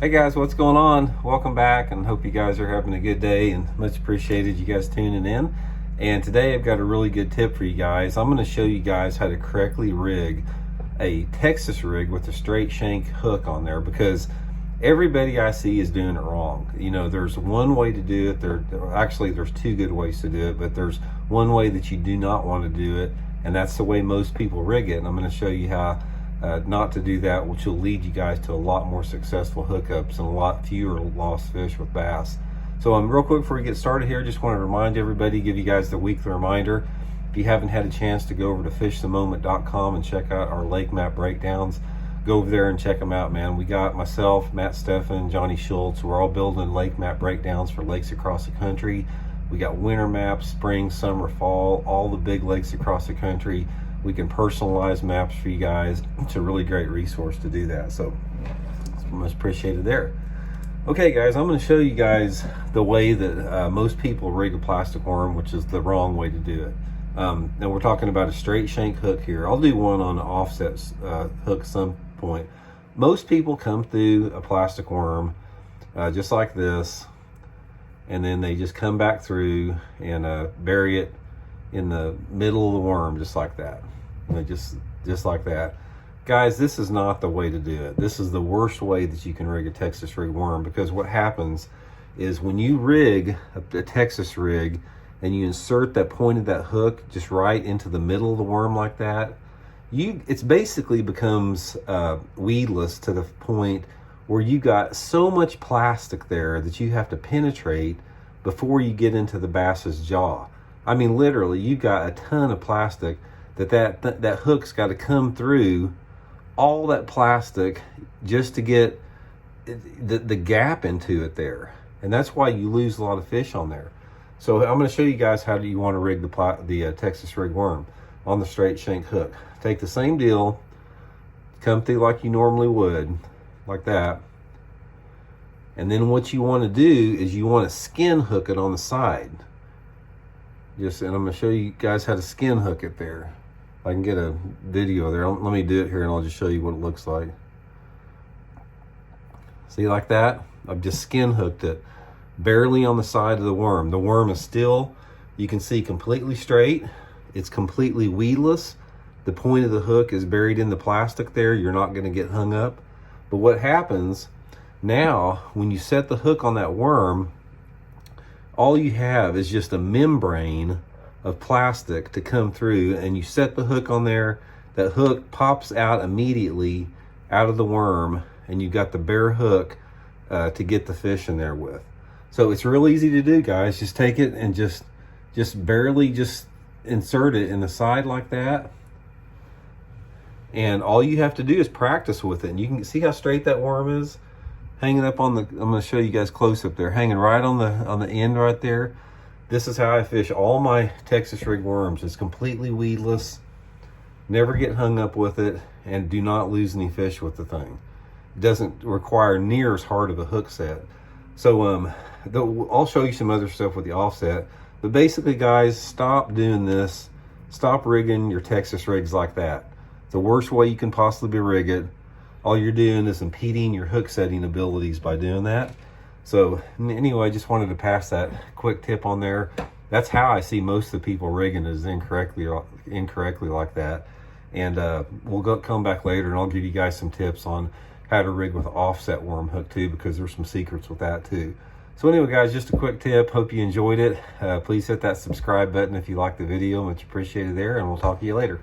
Hey guys, what's going on? Welcome back, and hope you guys are having a good day, and much appreciated you guys tuning in. And today I've got a really good tip for you guys. I'm going to show you guys how to correctly rig a Texas rig with a straight shank hook on there, because everybody I see is doing it wrong. You know, there's one way to do it. There's two good ways to do it, but there's one way that you do not want to do it, and that's the way most people rig it. And I'm going to show you how not to do that, which will lead you guys to a lot more successful hookups and a lot fewer lost fish with bass. So real quick before we get started here, just want to remind everybody, give you guys the weekly reminder. If you haven't had a chance to go over to fishthemoment.com and check out our lake map breakdowns, go over there and check them out, man. We got myself, Matt Steffen, Johnny Schultz. We're all building lake map breakdowns for lakes across the country. We got winter maps, spring, summer, fall, all the big lakes across the country. We can personalize maps for you guys. It's a really great resource to do that. So it's much appreciated there. Okay guys, I'm going to show you guys the way that most people rig a plastic worm, which is the wrong way to do it. Now we're talking about a straight shank hook here. I'll do one on an offset hook some point. Most people come through a plastic worm just like this, and then they just come back through and bury it in the middle of the worm just like that. You know, just like that. Guys, this is not the way to do it. This is the worst way that you can rig a Texas rig worm, because what happens is when you rig a Texas rig and you insert that point of that hook just right into the middle of the worm like that, it's basically becomes weedless to the point where you got so much plastic there that you have to penetrate before you get into the bass's jaw. I mean, literally, you got a ton of plastic that hook's got to come through all that plastic just to get the gap into it there. And that's why you lose a lot of fish on there. So I'm going to show you guys how you want to rig the Texas rig worm on the straight shank hook. Take the same deal, come through like you normally would, like that. And then what you want to do is you want to skin hook it on the side. And I'm going to show you guys how to skin hook it there. I can get a video there. Let me do it here and I'll just show you what it looks like. See, like that? I've just skin hooked it barely on the side of the worm. The worm is still, you can see, completely straight. It's completely weedless. The point of the hook is buried in the plastic there. You're not going to get hung up. But what happens now, when you set the hook on that worm, all you have is just a membrane of plastic to come through, and you set the hook on there. That hook pops out immediately out of the worm, and you got the bare hook to get the fish in there with. So it's real easy to do, guys. Just take it and just barely just insert it in the side like that. And all you have to do is practice with it. And you can see how straight that worm is hanging up on the, I'm going to show you guys close up there, hanging right on the end right there. This is how I fish all my Texas rig worms. It's completely weedless, never get hung up with it, and do not lose any fish with the thing. It doesn't require near as hard of a hook set. So I'll show you some other stuff with the offset, but basically, guys, stop doing this. Stop rigging your Texas rigs like that. It's the worst way you can possibly rig it. All you're doing is impeding your hook setting abilities by doing that. So anyway, I just wanted to pass that quick tip on there. That's how I see most of the people rigging, is incorrectly like that. And we'll come back later and I'll give you guys some tips on how to rig with offset worm hook too, because there's some secrets with that too. So anyway, guys, just a quick tip. Hope you enjoyed it. Please hit that subscribe button if you liked the video. Much appreciated there, and we'll talk to you later.